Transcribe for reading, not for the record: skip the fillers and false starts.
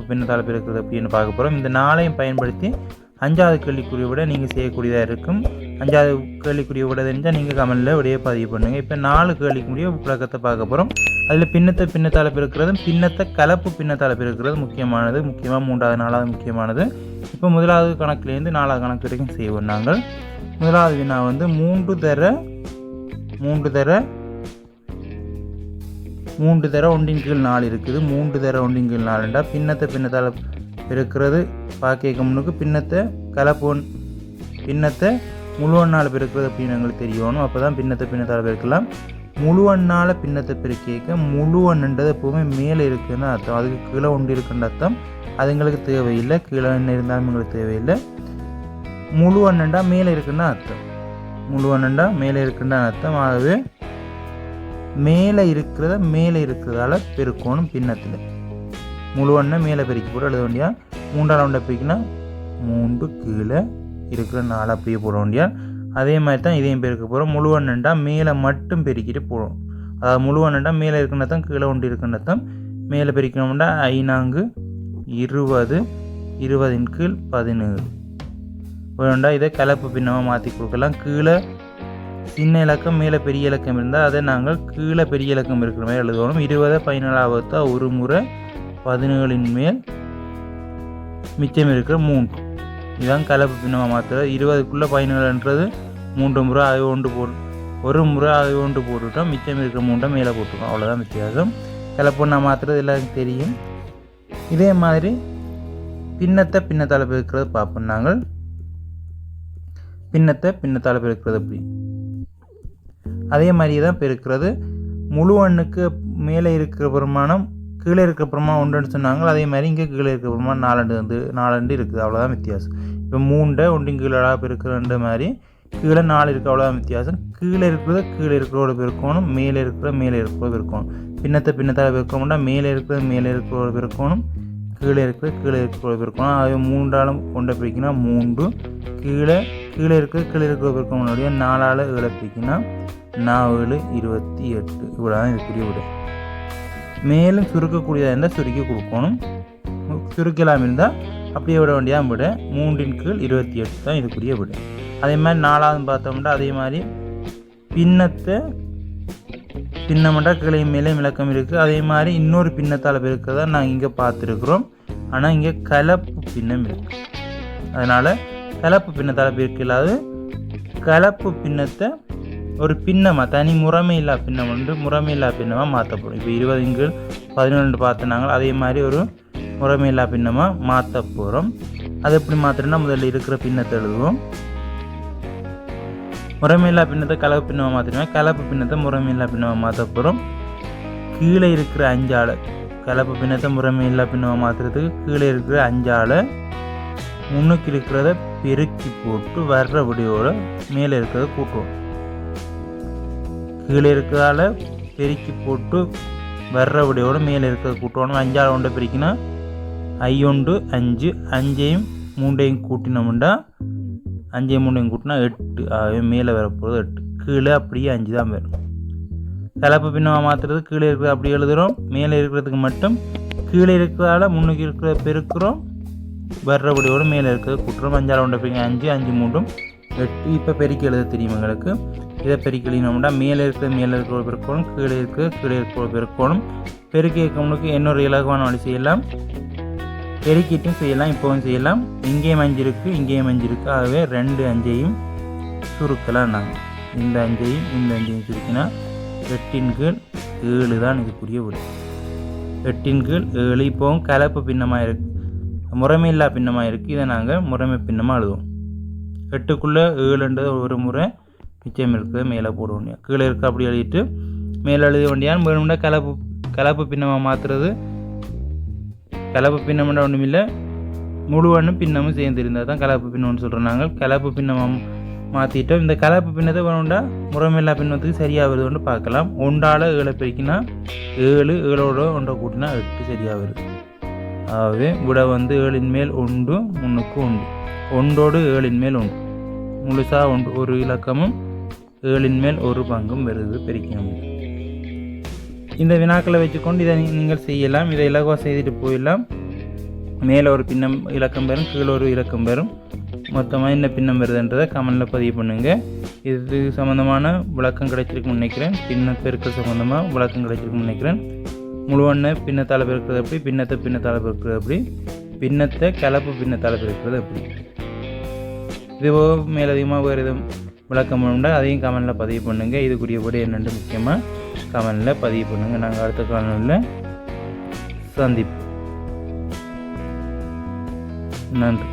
பின்னத்தால் பெருக்கிறது அப்படின்னு பார்க்க போகிறோம். இந்த 4ஐயும் பயன்படுத்தி 5வது கேள்விக்குரிய விட நீங்கள் செய்யக்கூடியதாக இருக்கும். 5வது கேள்விக்குரிய விட தெரிஞ்சால் நீங்கள் கமெண்டில் விடையே பதிவு பண்ணுங்கள். இப்போ 4 கேள்விக்குரிய விளக்கத்தை பார்க்க போகிறோம். அதில் பின்னத்தால் பெருக்கிறதும் பின்னத்தை கலப்பு பின்னத்தால் பெருக்கிறது முக்கியமானது. முக்கியமாக 3வது 4வது முக்கியமானது. இப்போ 1வது கணக்குலேருந்து 4வது கணக்கு வரைக்கும் செய்வோம். நாங்கள் 1வது வினா வந்து 3 தர 1/4 இருக்குது. 3 தர 1/4 பின்னத்தால் பெருக்கிறது பார்க்க முன்னுக்கு பின்னத்தை முழுவண்ணால் பெருக்கிறது அப்படின்னு எங்களுக்கு தெரியணும். அப்போ தான் பின்னத்தால் பெருக்கலாம். முழுவண்ணால் பின்னத்தை பெருக்க முழுவண்ணுன்றது எப்போவுமே மேலே இருக்குதுன்னு அர்த்தம். அதுக்கு கீழே ஒன்று இருக்குன்ற அர்த்தம். அது எங்களுக்கு தேவையில்லை. கீழே என்ன இருந்தாலும் எங்களுக்கு தேவையில்லை. முழுவண்ணா மேலே இருக்குன்னு அர்த்தம். முழுவண்ணா மேலே இருக்குன்னு அர்த்தம். ஆகவே மேலே இருக்கிறதால பெருக்கணும். பின்னத்தில் முழுவண்ணை மேலே பெருக்கி போட்டு எழுத வேண்டியா. 3ஆல் ஒன்றை பெருக்கினா 3 கீழே இருக்கிற 4 அப்படியே போட வேண்டியா. அதே மாதிரி தான் இதையும் பெருக்க போகிறோம். முழுவண்ணா மேலே மட்டும் பெருக்கிட்டு போடுறோம். அதாவது முழுவண்ணா மேலே இருக்குன்னு தான் கீழே ஒன்று இருக்குன்னு தான் மேலே பெருக்கணும்னா 5 20 20/17 வேண்டா. இதை கலப்பு பின்னமாக மாற்றி கொடுக்கலாம். கீழே சின்ன இலக்கம் மேலே பெரிய இலக்கம் இருந்தால் அதை நாங்கள் கீழே பெரிய இலக்கம் இருக்கிற மாதிரி எழுதணும். 20 17 ஒரு முறை 17 மேல் மிச்சம் இருக்கிற 3 இதுதான் கலப்பு பின்னமாக மாற்றுறது. 20க்குள்ளே 17ன்றது 3 முறை ஆகவே ஒன்று ஒரு முறை ஆகவே ஒன்று போட்டுவிட்டோம். மிச்சம் இருக்கிற 3 மேலே போட்டுருக்கோம். அவ்வளோதான் வித்தியாசம். கலப்பு நான் மாற்றுறது எல்லாருக்கும் தெரியும். இதே மாதிரி பின்னத்தால் பெருக்கிறது பார்ப்போம். நாங்கள் பின்னத்தால் பெருக்கிறது அப்படி அதே மாதிரியே தான் பெருக்கிறது. முழுவண்ணுக்கு மேலே இருக்கிற பிரமாணம் கீழே இருக்கிற பிரமாணம் 1ன்னு சொன்னாங்க. அதே மாதிரி இங்கே கீழே இருக்கிற பிரமாணம் 4 இருக்குது. அவ்வளோதான் வித்தியாசம். இப்போ 3 1 கீழே பெருக்கிற மாதிரி கீழே 4 இருக்குது. அவ்வளோதான் வித்தியாசம். கீழே இருக்கிறோட பெருக்கணும். மேலே இருக்கிறோட பெருக்கணும். பின்னத்தால் பெருக்கணும்னா மேலே இருக்கிறோட பெருக்கணும். கீழே இருக்கிறோட பெருக்கணும். அது 3ஆலும் கொண்ட பிரிக்கினா 3 கீழே இருக்கிற பெருக்கணும். 4ஆல் 7 பிரிக்கினா 4 28 இவ்வளோதான் இதுக்குரிய விட. மேலும் சுருக்கக்கூடியதாக இருந்தால் சுருக்கி கொடுக்கணும். சுருக்கலாம் இருந்தால் அப்படியே விட வேண்டியா விட 3/28 தான் இதுக்குரிய விட. அதே மாதிரி 4வது பார்த்தோம்னா அதே மாதிரி பின்னமண்டா கீழே மேலே விளக்கம் இருக்குது. அதே மாதிரி இன்னொரு பின்னத்தால் பெருக்கிறதா நாங்கள் இங்கே பார்த்துருக்குறோம். ஆனால் இங்கே கலப்பு பின்னம் இருக்குது. அதனால் கலப்பு பின்னத்தால் பெருக்கலாது. கலப்பு பின்னத்தை ஒரு பின்னமாக தனி முறைமையில்லா பின்னம் முறைமையில்லா பின்னமாக மாற்றப்படும். இப்போ 20/17 பார்த்தனாங்க. அதே மாதிரி ஒரு முறைமையில்லா பின்னமாக மாற்ற போகிறோம். அது எப்படி மாற்றுறோன்னா முதல்ல இருக்கிற பின்னத்தை எழுதுவோம். முறைமையில்லா பின்னத்தை கலப்பு பின்னமாக மாற்றிடுவோம். கலப்பு பின்னத்தை முறைமையில்லா பின்னமாக மாற்ற போகிறோம். கீழே இருக்கிற 5ஆல் கலப்பு பின்னத்தை முறைமையில்லா பின்னமாக மாற்றுறதுக்கு கீழே இருக்கிற 5ஆல் முன்னுக்கு இருக்கிறத பெருக்கி போட்டு வர்ற விடையோடு மேலே இருக்கிறத கூட்டுவோம். கீழே இருக்கிறதால பெருக்கி போட்டு வர்ற விடையோடு மேலே இருக்கிறத கூட்டுவோம். 5ஆல் 1 பெருக்கினா 5 5 5ஐயும் 3ஐயும் கூட்டினோம்னா 5ஐயும் 3ஐயும் கூட்டினா 8. ஆகவே மேலே வரப்போகிறது 8. கீழே அப்படியே 5 தான் வரும். கலப்பு பின்னமாக மாற்றுறது கீழே இருக்கிறது அப்படி எழுதுகிறோம். மேலே இருக்கிறதுக்கு மட்டும் கீழே இருக்கிறதால முன்னுக்கு இருக்கிறத பெருக்கிறோம். வர்றபடியோடு மேலே இருக்கிறது கூட்டுறோம். 5ஆல் 1 பெருக்கி 5 5 3 8. இப்போ பெருக்கி எழுத தெரியும் எங்களுக்கு. இதை பெருக்கி எழுதினோம்னா மேலே இருக்கிற பெருக்கணும். கீழே இருக்கிற பெருக்கணும். பெருக்கி இருக்கவனுக்கு இன்னொரு இலகுவான வழி செய்யலாம். பெருக்கிட்டும் செய்யலாம். இப்போவும் செய்யலாம். இங்கேயும் 5 இருக்குது, இங்கேயும் 5 இருக்குது. ஆகவே 2 5ஐயும் சுருக்கலாம். நாங்கள் இந்த 5ஐயும் சுருக்கினா 8/7 தான் இதுக்குரிய விடை. 8/7. இப்போவும் கலப்பு பின்னமாக இருக்குது, முறைமையில்லா பின்னமாக இருக்குது. இதை நாங்கள் முறைமை பின்னமாக எழுதுவோம். 8க்குள்ளே 7ன்றது ஒரு முறை மிச்சம் இருக்கிறத மேலே போட வேண்டிய. கீழே இருக்க அப்படி எழுதிட்டு மேலே எழுத வேண்டியான்னு வேணும்னா கலப்பு பின்னமாக மாற்றுறது. கலப்பு பின்னம்னா ஒன்றும் இல்லை, முழுவண்ணும் பின்னமும் சேர்ந்து இருந்தால் தான் கலப்பு பின்னம்னு சொல்கிறோம். நாங்கள் கலப்பு பின்னமாக மாற்றிட்டோம். இந்த கலப்பு பின்னத்தை வேணும்டா முறைமையில்லா பின்னத்துக்கு சரியாக வருதுன்னு பார்க்கலாம். 1ஆல் 7 பெருக்கினா 7 7ஓட 1 கூட்டினா 8 சரியாக வருது. ஆகவே விட வந்து 7ன் மேல் 1 முன்னுக்கு 1 1ஓடு 7ன் மேல் 1 முழுசாக 1 ஒரு இலக்கமும் 7ன் மேல் 1 பங்கும் வருது பெருக்கணும். இந்த வினாக்களை வச்சுக்கொண்டு இதை நீங்கள் செய்யலாம். இதை இலகுவாக செய்துட்டு போயிடலாம். மேலே ஒரு பின்னம் இலக்கம் பெறும், கீழே ஒரு இலக்கம் பெறும். மொத்தமாக என்ன பின்னம் வருதுன்றதை கமெண்டில் பதிவு பண்ணுங்கள். இது சம்மந்தமான விளக்கம் கிடைச்சிருக்குன்னு நினைக்கிறேன். பின்ன பெருக்கல் சம்மந்தமாக விளக்கம் கிடைச்சிருக்குன்னு நினைக்கிறேன். முழுவண்ணை பின்னத்தால் பெருக்கிறது எப்படி, பின்னத்தை பின்னத்தால் பெருக்கிறது எப்படி, பின்னத்தை கலப்பு பின்னத்தால் பெருக்கிறது எப்படி. இதுவோ மேலதிகமாக வேறு எதுவும் விளக்கம் உண்டா அதையும் கமெண்டில் பதிவு பண்ணுங்கள். இதுக்குரிய விட என்னென்று முக்கியமாக கமெண்டில் பதிவு பண்ணுங்கள். நாங்கள் அடுத்த காணொளியில் சந்திப்போம். நன்றி.